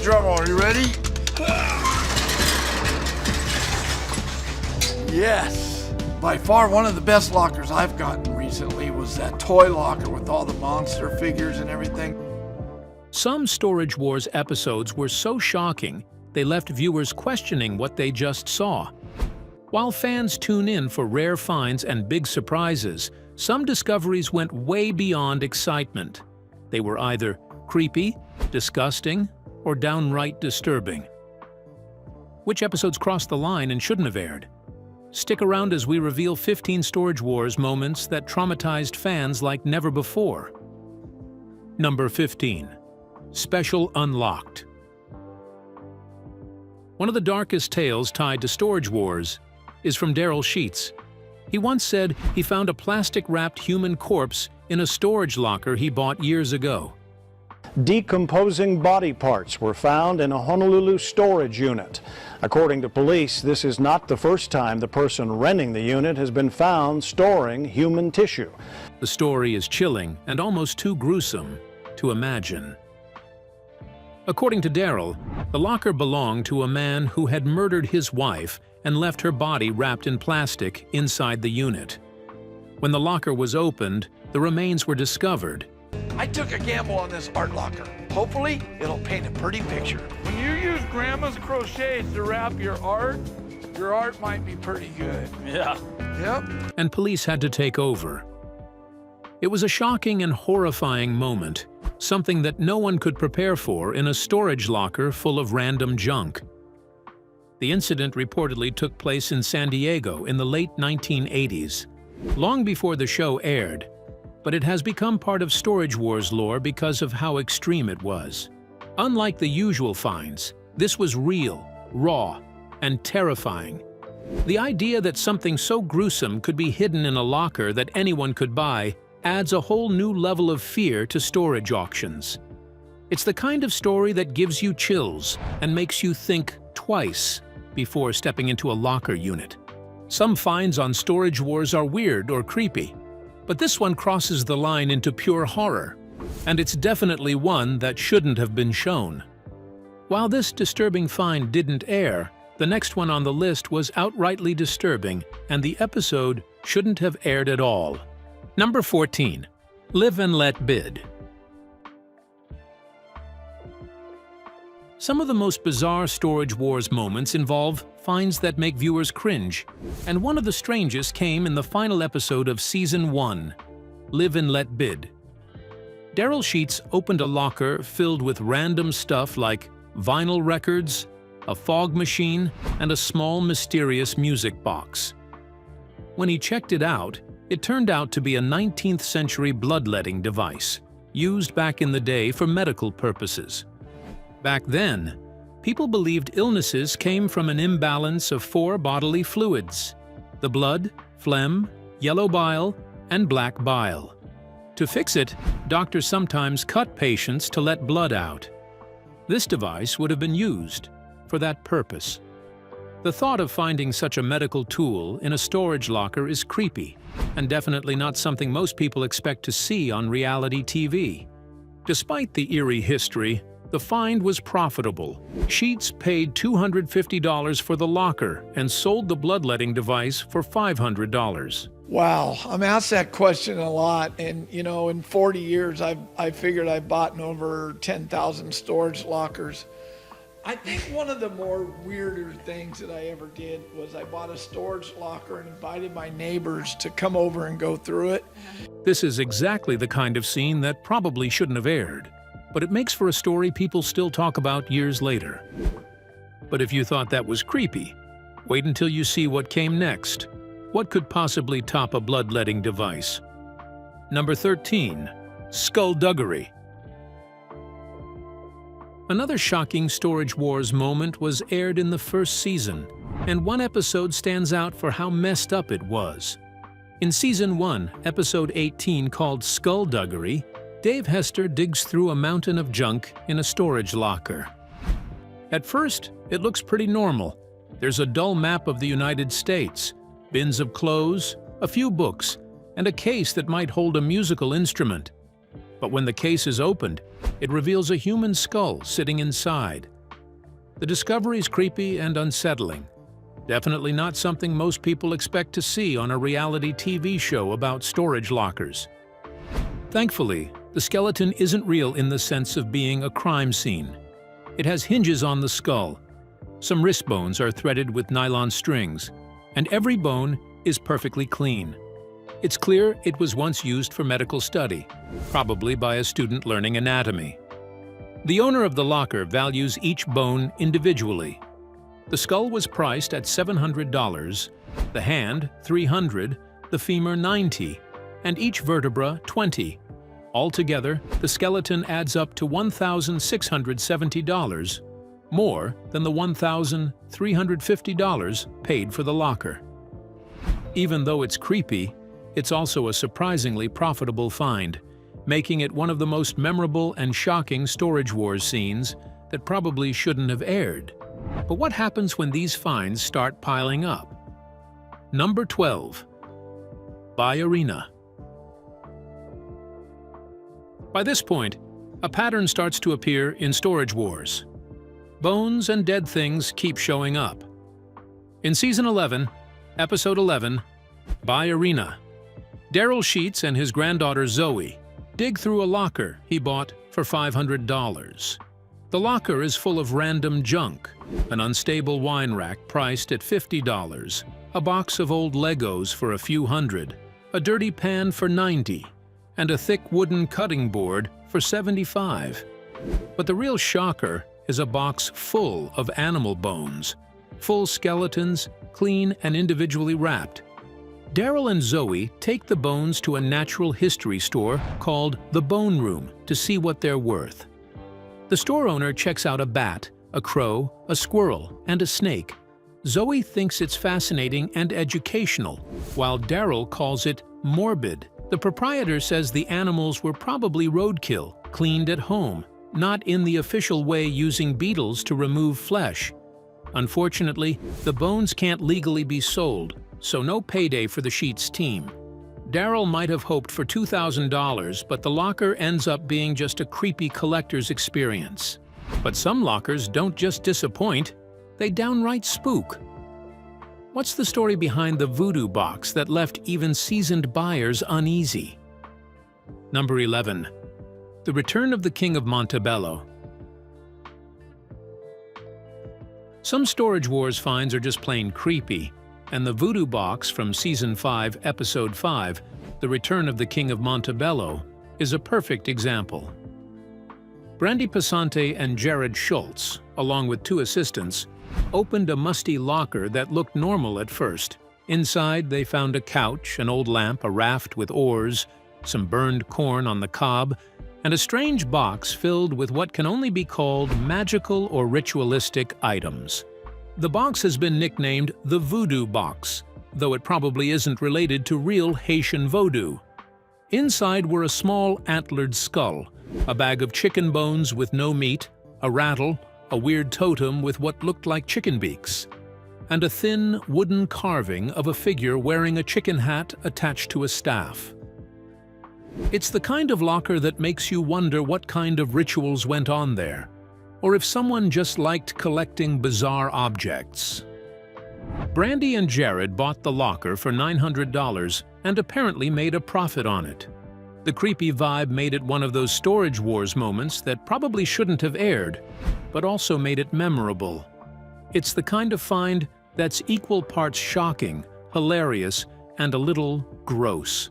drum roll. Are you ready? Yes. By far, one of the best lockers I've gotten recently was that toy locker with all the monster figures and everything. Some Storage Wars episodes were so shocking, they left viewers questioning what they just saw. While fans tune in for rare finds and big surprises, some discoveries went way beyond excitement. They were either creepy, disgusting, or downright disturbing. Which episodes crossed the line and shouldn't have aired? Stick around as we reveal 15 Storage Wars moments that traumatized fans like never before. Number 15. Special Unlocked. One of the darkest tales tied to Storage Wars is from Darrell Sheets. He once said he found a plastic-wrapped human corpse in a storage locker he bought years ago. Decomposing body parts were found in a Honolulu storage unit. According to police, this is not the first time the person renting the unit has been found storing human tissue. The story is chilling and almost too gruesome to imagine. According to Darrell, the locker belonged to a man who had murdered his wife and left her body wrapped in plastic inside the unit. When the locker was opened, the remains were discovered. I took a gamble on this art locker. Hopefully, it'll paint a pretty picture. When you use grandma's crochets to wrap your art might be pretty good. Yeah. Yep. And police had to take over. It was a shocking and horrifying moment, something that no one could prepare for in a storage locker full of random junk. The incident reportedly took place in San Diego in the late 1980s, long before the show aired, but it has become part of Storage Wars lore because of how extreme it was. Unlike the usual finds, this was real, raw, and terrifying. The idea that something so gruesome could be hidden in a locker that anyone could buy adds a whole new level of fear to storage auctions. It's the kind of story that gives you chills and makes you think twice before stepping into a locker unit. Some finds on Storage Wars are weird or creepy, but this one crosses the line into pure horror, and it's definitely one that shouldn't have been shown. While this disturbing find didn't air, the next one on the list was outrightly disturbing, and the episode shouldn't have aired at all. Number 14. Live and Let Bid. Some of the most bizarre Storage Wars moments involve finds that make viewers cringe, and one of the strangest came in the final episode of Season 1, Live and Let Bid. Darrell Sheets opened a locker filled with random stuff like vinyl records, a fog machine, and a small mysterious music box. When he checked it out, it turned out to be a 19th century bloodletting device, used back in the day for medical purposes. Back then, people believed illnesses came from an imbalance of 4 bodily fluids: the blood, phlegm, yellow bile, and black bile. To fix it, doctors sometimes cut patients to let blood out. This device would have been used for that purpose. The thought of finding such a medical tool in a storage locker is creepy, and definitely not something most people expect to see on reality TV. Despite the eerie history, the find was profitable. Sheets paid $250 for the locker and sold the bloodletting device for $500. Wow, I'm asked that question a lot, and in 40 years, I figured I bought over 10,000 storage lockers. I think one of the more weirder things that I ever did was I bought a storage locker and invited my neighbors to come over and go through it. This is exactly the kind of scene that probably shouldn't have aired, but it makes for a story people still talk about years later. But if you thought that was creepy, wait until you see what came next. What could possibly top a bloodletting device? Number 13. Skullduggery. Another shocking Storage Wars moment was aired in the first season, and one episode stands out for how messed up it was. In Season 1, Episode 18, called Skullduggery, Dave Hester digs through a mountain of junk in a storage locker. At first, it looks pretty normal. There's a dull map of the United States, bins of clothes, a few books, and a case that might hold a musical instrument. But when the case is opened, it reveals a human skull sitting inside, The discovery's creepy and unsettling. Definitely not something most people expect to see on a reality TV show about storage lockers. Thankfully, the skeleton isn't real in the sense of being a crime scene. It has hinges on the skull. Some wrist bones are threaded with nylon strings, and every bone is perfectly clean. It's clear it was once used for medical study, probably by a student learning anatomy. The owner of the locker values each bone individually. The skull was priced at $700, the hand $300, the femur $90, and each vertebra $20. Altogether, the skeleton adds up to $1,670, more than the $1,350 paid for the locker. Even though it's creepy, it's also a surprisingly profitable find, making it one of the most memorable and shocking Storage Wars scenes that probably shouldn't have aired. But what happens when these finds start piling up? Number 12. By Arena. By this point, a pattern starts to appear in Storage Wars. Bones and dead things keep showing up. In Season 11, Episode 11, By Arena, Darrell Sheets and his granddaughter Zoe dig through a locker he bought for $500. The locker is full of random junk, an unstable wine rack priced at $50, a box of old Legos for a few hundred, a dirty pan for $90, and a thick wooden cutting board for $75. But the real shocker is a box full of animal bones, full skeletons, clean and individually wrapped. Darrell and Zoe take the bones to a natural history store called the Bone Room to see what they're worth. The store owner checks out a bat, a crow, a squirrel, and a snake. Zoe thinks it's fascinating and educational, while Darrell calls it morbid. The proprietor says the animals were probably roadkill, cleaned at home, not in the official way using beetles to remove flesh. Unfortunately, the bones can't legally be sold, so no payday for the Sheets team. Darrell might have hoped for $2,000, but the locker ends up being just a creepy collector's experience. But some lockers don't just disappoint, they downright spook. What's the story behind the voodoo box that left even seasoned buyers uneasy? Number 11. The Return of the King of Montebello. Some Storage Wars finds are just plain creepy, and the voodoo box from Season 5, Episode 5, The Return of the King of Montebello, is a perfect example. Brandy Passante and Jared Schultz, along with two assistants, opened a musty locker that looked normal at first. Inside, they found a couch, an old lamp, a raft with oars, some burned corn on the cob, and a strange box filled with what can only be called magical or ritualistic items. The box has been nicknamed the Voodoo Box, though it probably isn't related to real Haitian voodoo. Inside were a small antlered skull, a bag of chicken bones with no meat, a rattle, a weird totem with what looked like chicken beaks, and a thin wooden carving of a figure wearing a chicken hat attached to a staff. It's the kind of locker that makes you wonder what kind of rituals went on there, or if someone just liked collecting bizarre objects. Brandy and Jared bought the locker for $900 and apparently made a profit on it. The creepy vibe made it one of those Storage Wars moments that probably shouldn't have aired, but also made it memorable. It's the kind of find that's equal parts shocking, hilarious, and a little gross.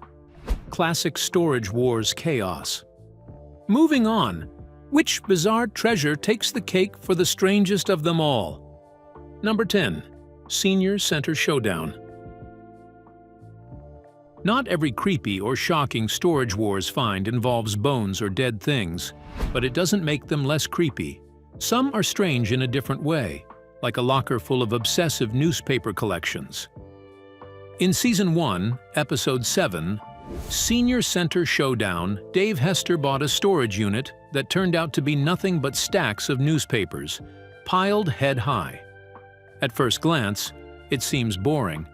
Classic Storage Wars chaos. Moving on, which bizarre treasure takes the cake for the strangest of them all? Number 10. Senior Center Showdown. Not every creepy or shocking Storage Wars find involves bones or dead things, but it doesn't make them less creepy. Some are strange in a different way, like a locker full of obsessive newspaper collections. In Season 1, Episode 7, Senior Center Showdown, Dave Hester bought a storage unit that turned out to be nothing but stacks of newspapers, piled head high. At first glance, it seems boring,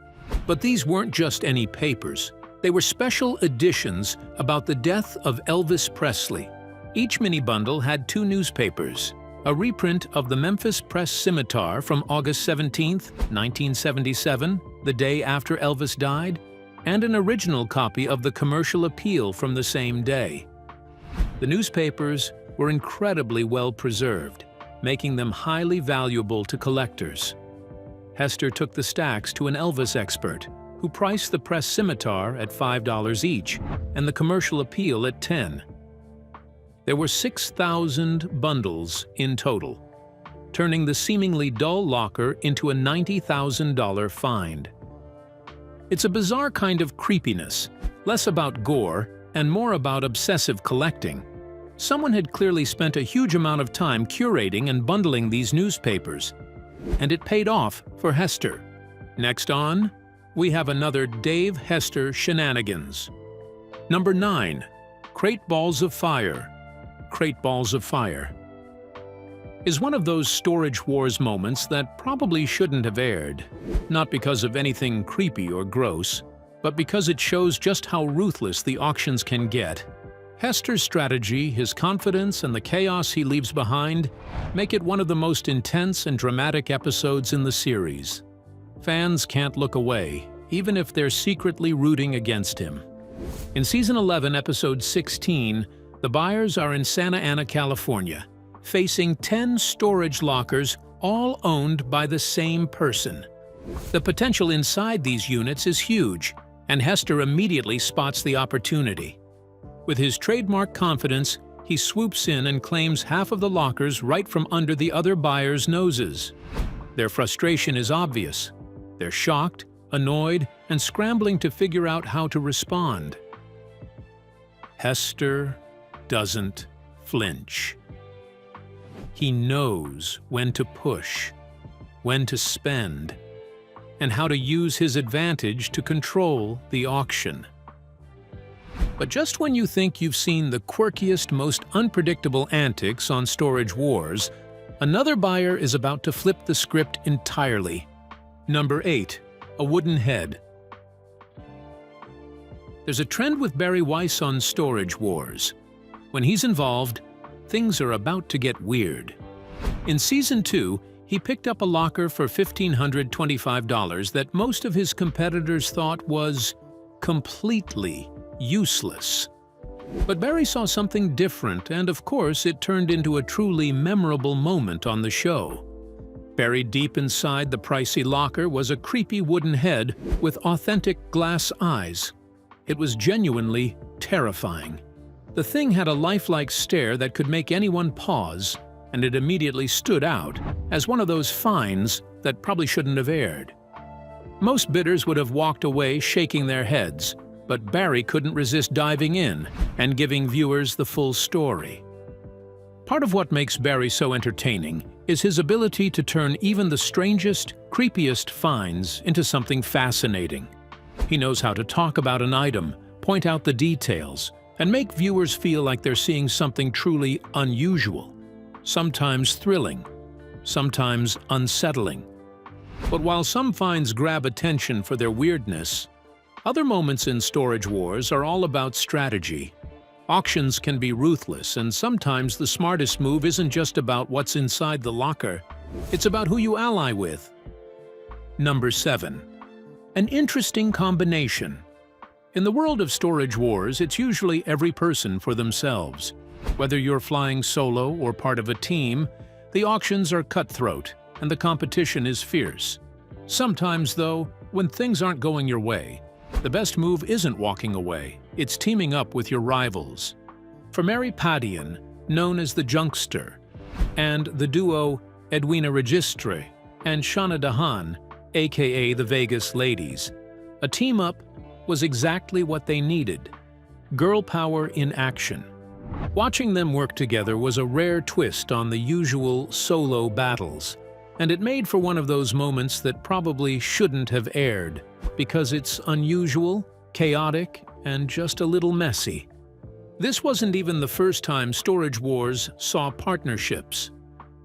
but these weren't just any papers. They were special editions about the death of Elvis Presley. Each mini bundle had 2 newspapers, a reprint of the Memphis Press Scimitar from August 17, 1977, the day after Elvis died, and an original copy of the Commercial Appeal from the same day. The newspapers were incredibly well preserved, making them highly valuable to collectors. Hester took the stacks to an Elvis expert, who priced the Press Scimitar at $5 each and the Commercial Appeal at $10. There were 6,000 bundles in total, turning the seemingly dull locker into a $90,000 find. It's a bizarre kind of creepiness, less about gore and more about obsessive collecting. Someone had clearly spent a huge amount of time curating and bundling these newspapers, and it paid off for Hester. Next on, we have another Dave Hester shenanigans. Number 9. Crate Balls of Fire. Crate Balls of Fire is one of those Storage Wars moments that probably shouldn't have aired, not because of anything creepy or gross, but because it shows just how ruthless the auctions can get. Hester's strategy, his confidence, and the chaos he leaves behind make it one of the most intense and dramatic episodes in the series. Fans can't look away, even if they're secretly rooting against him. In Season 11, Episode 16, the buyers are in Santa Ana, California, facing 10 storage lockers, all owned by the same person. The potential inside these units is huge, and Hester immediately spots the opportunity. With his trademark confidence, he swoops in and claims half of the lockers right from under the other buyers' noses. Their frustration is obvious. They're shocked, annoyed, and scrambling to figure out how to respond. Hester doesn't flinch. He knows when to push, when to spend, and how to use his advantage to control the auction. But just when you think you've seen the quirkiest, most unpredictable antics on Storage Wars, another buyer is about to flip the script entirely. Number 8. A Wooden Head. There's a trend with Barry Weiss on Storage Wars. When he's involved, things are about to get weird. In Season 2, he picked up a locker for $1,525 that most of his competitors thought was completely useless. But Barry saw something different, and of course it turned into a truly memorable moment on the show. Buried deep inside the pricey locker was a creepy wooden head with authentic glass eyes. It was genuinely terrifying. The thing had a lifelike stare that could make anyone pause, and it immediately stood out as one of those finds that probably shouldn't have aired. Most bidders would have walked away shaking their heads, but Barry couldn't resist diving in and giving viewers the full story. Part of what makes Barry so entertaining is his ability to turn even the strangest, creepiest finds into something fascinating. He knows how to talk about an item, point out the details, and make viewers feel like they're seeing something truly unusual, sometimes thrilling, sometimes unsettling. But while some finds grab attention for their weirdness, other moments in Storage Wars are all about strategy. Auctions can be ruthless, and sometimes the smartest move isn't just about what's inside the locker, it's about who you ally with. Number 7. An interesting combination. In the world of Storage Wars, it's usually every person for themselves. Whether you're flying solo or part of a team, the auctions are cutthroat, and the competition is fierce. Sometimes, though, when things aren't going your way, the best move isn't walking away, it's teaming up with your rivals. For Mary Padian, known as the Junkster, and the duo Edwina Registre and Shauna Dahan, aka the Vegas Ladies, a team-up was exactly what they needed. Girl power in action. Watching them work together was a rare twist on the usual solo battles, and it made for one of those moments that probably shouldn't have aired, because it's unusual, chaotic, and just a little messy. This wasn't even the first time Storage Wars saw partnerships.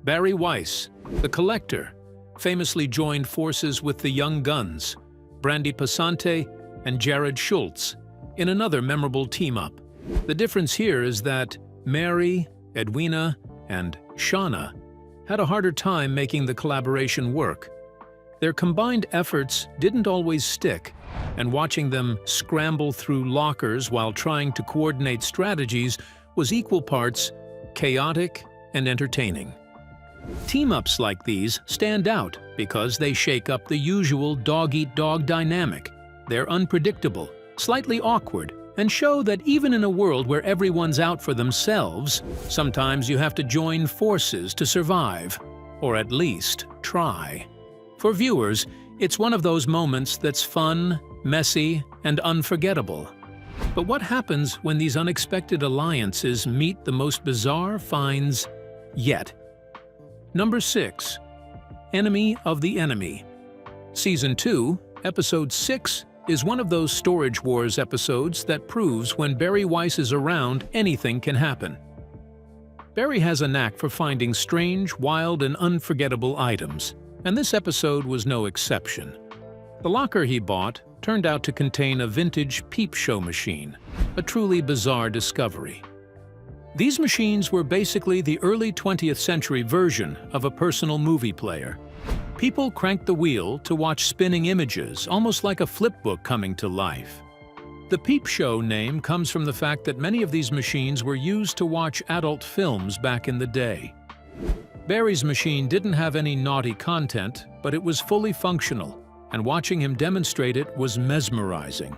Barry Weiss, the Collector, famously joined forces with the Young Guns, Brandy Passante and Jared Schultz, in another memorable team-up. The difference here is that Mary, Edwina, and Shauna had a harder time making the collaboration work. Their combined efforts didn't always stick, and watching them scramble through lockers while trying to coordinate strategies was equal parts chaotic and entertaining. Team-ups like these stand out because they shake up the usual dog-eat-dog dynamic. They're unpredictable, slightly awkward, and show that even in a world where everyone's out for themselves, sometimes you have to join forces to survive, or at least try. For viewers, it's one of those moments that's fun, messy, and unforgettable. But what happens when these unexpected alliances meet the most bizarre finds yet? Number 6. Enemy of the Enemy. Season 2, Episode 6 is one of those Storage Wars episodes that proves when Barry Weiss is around, anything can happen. Barry has a knack for finding strange, wild, and unforgettable items, and this episode was no exception. The locker he bought turned out to contain a vintage peep show machine, a truly bizarre discovery. These machines were basically the early 20th century version of a personal movie player. People cranked the wheel to watch spinning images, almost like a flipbook coming to life. The peep show name comes from the fact that many of these machines were used to watch adult films back in the day. Barry's machine didn't have any naughty content, but it was fully functional, and watching him demonstrate it was mesmerizing.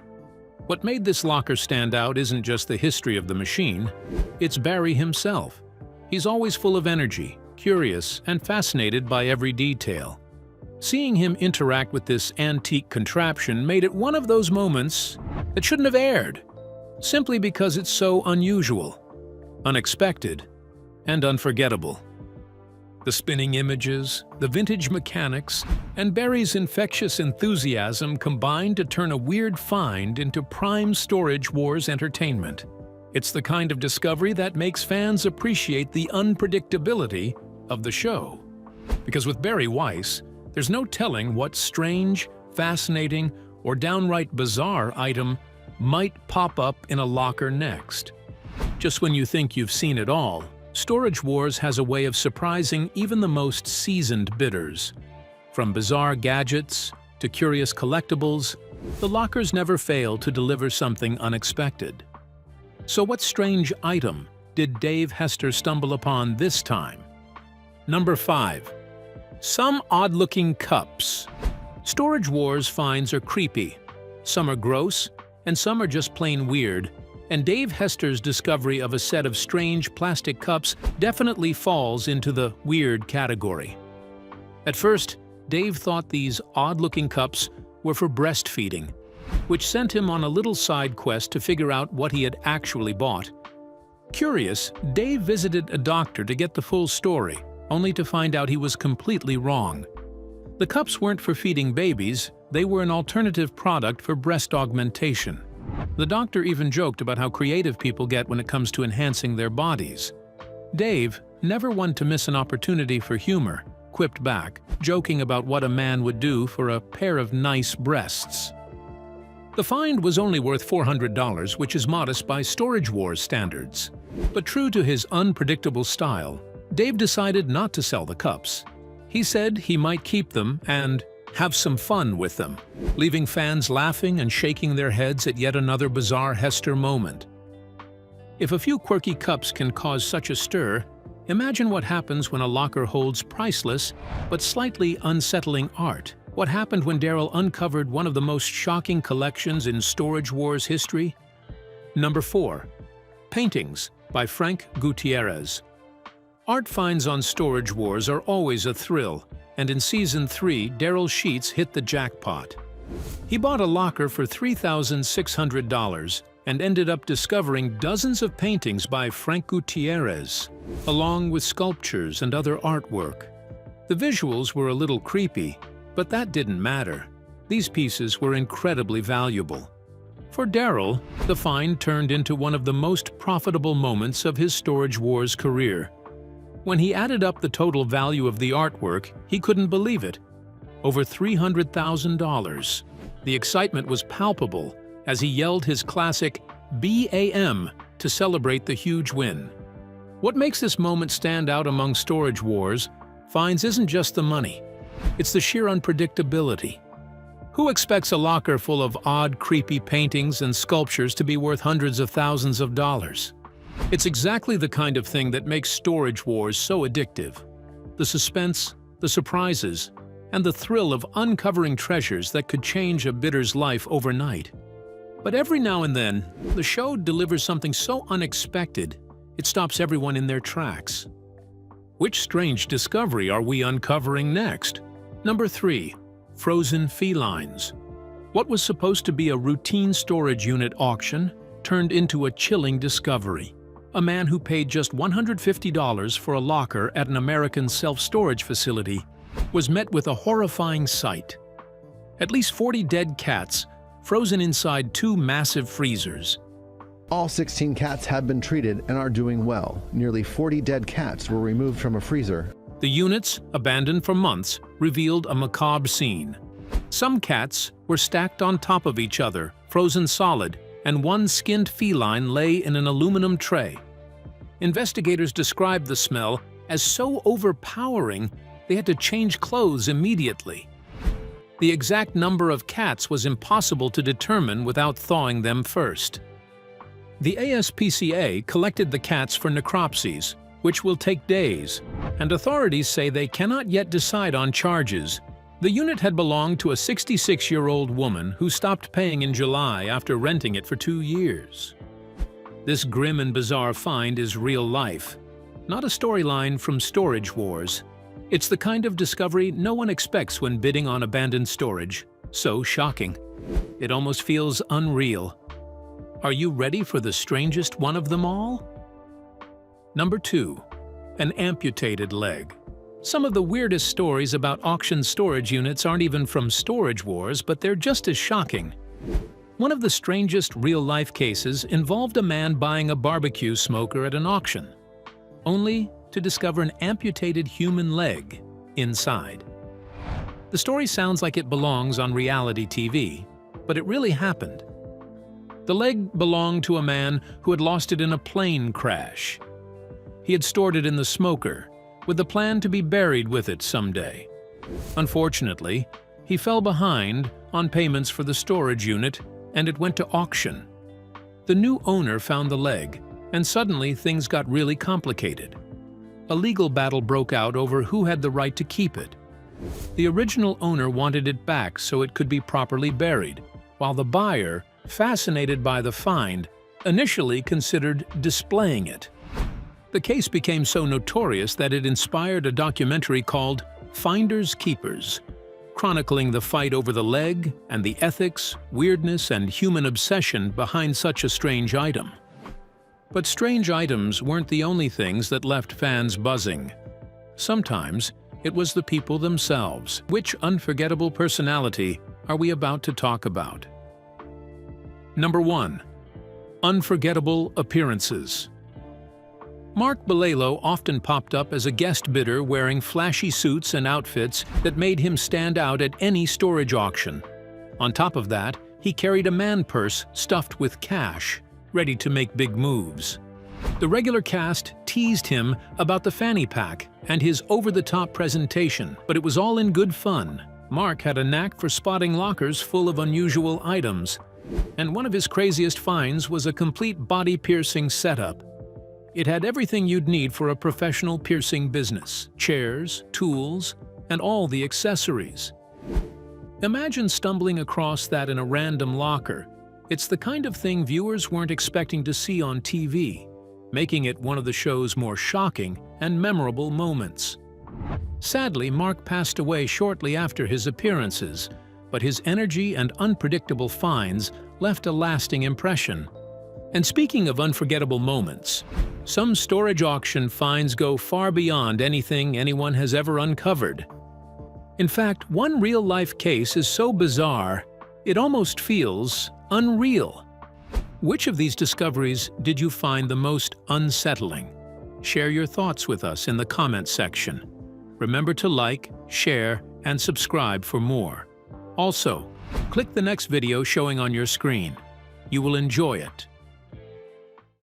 What made this locker stand out isn't just the history of the machine, it's Barry himself. He's always full of energy, curious, and fascinated by every detail. Seeing him interact with this antique contraption made it one of those moments that shouldn't have aired, simply because it's so unusual, unexpected, and unforgettable. The spinning images, the vintage mechanics, and Barry's infectious enthusiasm combined to turn a weird find into prime Storage Wars entertainment. It's the kind of discovery that makes fans appreciate the unpredictability of the show. Because with Barry Weiss, there's no telling what strange, fascinating, or downright bizarre item might pop up in a locker next. Just when you think you've seen it all, Storage Wars has a way of surprising even the most seasoned bidders. From bizarre gadgets to curious collectibles, the lockers never fail to deliver something unexpected. So what strange item did Dave Hester stumble upon this time? Number 5. Some odd-looking cups. Storage Wars finds are creepy. Some are gross, and some are just plain weird. And Dave Hester's discovery of a set of strange plastic cups definitely falls into the weird category. At first, Dave thought these odd-looking cups were for breastfeeding, which sent him on a little side quest to figure out what he had actually bought. Curious, Dave visited a doctor to get the full story, only to find out he was completely wrong. The cups weren't for feeding babies, they were an alternative product for breast augmentation. The doctor even joked about how creative people get when it comes to enhancing their bodies. Dave, never one to miss an opportunity for humor, quipped back, joking about what a man would do for a pair of nice breasts. The find was only worth $400, which is modest by Storage Wars standards. But true to his unpredictable style, Dave decided not to sell the cups. He said he might keep them and have some fun with them, leaving fans laughing and shaking their heads at yet another bizarre Hester moment. If a few quirky cups can cause such a stir, imagine what happens when a locker holds priceless but slightly unsettling art. What happened when Darrell uncovered one of the most shocking collections in Storage Wars history? Number 4. Paintings by Frank Gutierrez. Art finds on Storage Wars are always a thrill, and in Season 3, Darrell Sheets hit the jackpot. He bought a locker for $3,600 and ended up discovering dozens of paintings by Frank Gutierrez, along with sculptures and other artwork. The visuals were a little creepy, but that didn't matter. These pieces were incredibly valuable. For Darrell, the find turned into one of the most profitable moments of his Storage Wars career. When he added up the total value of the artwork, he couldn't believe it. Over $300,000. The excitement was palpable as he yelled his classic BAM to celebrate the huge win. What makes this moment stand out among Storage Wars finds isn't just the money, it's the sheer unpredictability. Who expects a locker full of odd, creepy paintings and sculptures to be worth hundreds of thousands of dollars? It's exactly the kind of thing that makes Storage Wars so addictive. The suspense, the surprises, and the thrill of uncovering treasures that could change a bidder's life overnight. But every now and then, the show delivers something so unexpected, it stops everyone in their tracks. Which strange discovery are we uncovering next? Number 3. Frozen felines. What was supposed to be a routine storage unit auction turned into a chilling discovery. A man who paid just $150 for a locker at an American self-storage facility was met with a horrifying sight. At least 40 dead cats frozen inside 2 massive freezers. All 16 cats have been treated and are doing well. Nearly 40 dead cats were removed from a freezer. The units, abandoned for months, revealed a macabre scene. Some cats were stacked on top of each other, frozen solid, and one skinned feline lay in an aluminum tray. Investigators described the smell as so overpowering they had to change clothes immediately. The exact number of cats was impossible to determine without thawing them first. The ASPCA collected the cats for necropsies, which will take days, and authorities say they cannot yet decide on charges. The unit had belonged to a 66-year-old woman who stopped paying in July after renting it for 2 years. This grim and bizarre find is real life, not a storyline from Storage Wars. It's the kind of discovery no one expects when bidding on abandoned storage. So shocking. It almost feels unreal. Are you ready for the strangest one of them all? Number 2. An amputated leg. Some of the weirdest stories about auction storage units aren't even from Storage Wars, but they're just as shocking. One of the strangest real-life cases involved a man buying a barbecue smoker at an auction, only to discover an amputated human leg inside. The story sounds like it belongs on reality TV, but it really happened. The leg belonged to a man who had lost it in a plane crash. He had stored it in the smoker, with the plan to be buried with it someday. Unfortunately, he fell behind on payments for the storage unit, and it went to auction. The new owner found the leg, and suddenly things got really complicated. A legal battle broke out over who had the right to keep it. The original owner wanted it back so it could be properly buried, while the buyer, fascinated by the find, initially considered displaying it. The case became so notorious that it inspired a documentary called Finders Keepers, chronicling the fight over the leg and the ethics, weirdness, and human obsession behind such a strange item. But strange items weren't the only things that left fans buzzing. Sometimes it was the people themselves. Which unforgettable personality are we about to talk about? Number 1. Unforgettable appearances. Mark Bleo often popped up as a guest bidder wearing flashy suits and outfits that made him stand out at any storage auction. On top of that, he carried a man purse stuffed with cash, ready to make big moves. The regular cast teased him about the fanny pack and his over-the-top presentation, but it was all in good fun. Mark had a knack for spotting lockers full of unusual items, and one of his craziest finds was a complete body-piercing setup. It had everything you'd need for a professional piercing business: chairs, tools, and all the accessories. Imagine stumbling across that in a random locker. It's the kind of thing viewers weren't expecting to see on TV, making it one of the show's more shocking and memorable moments. Sadly, Mark passed away shortly after his appearances, but his energy and unpredictable finds left a lasting impression. And speaking of unforgettable moments, some storage auction finds go far beyond anything anyone has ever uncovered. In fact, one real-life case is so bizarre, it almost feels unreal. Which of these discoveries did you find the most unsettling? Share your thoughts with us in the comments section. Remember to like, share, and subscribe for more. Also, click the next video showing on your screen. You will enjoy it.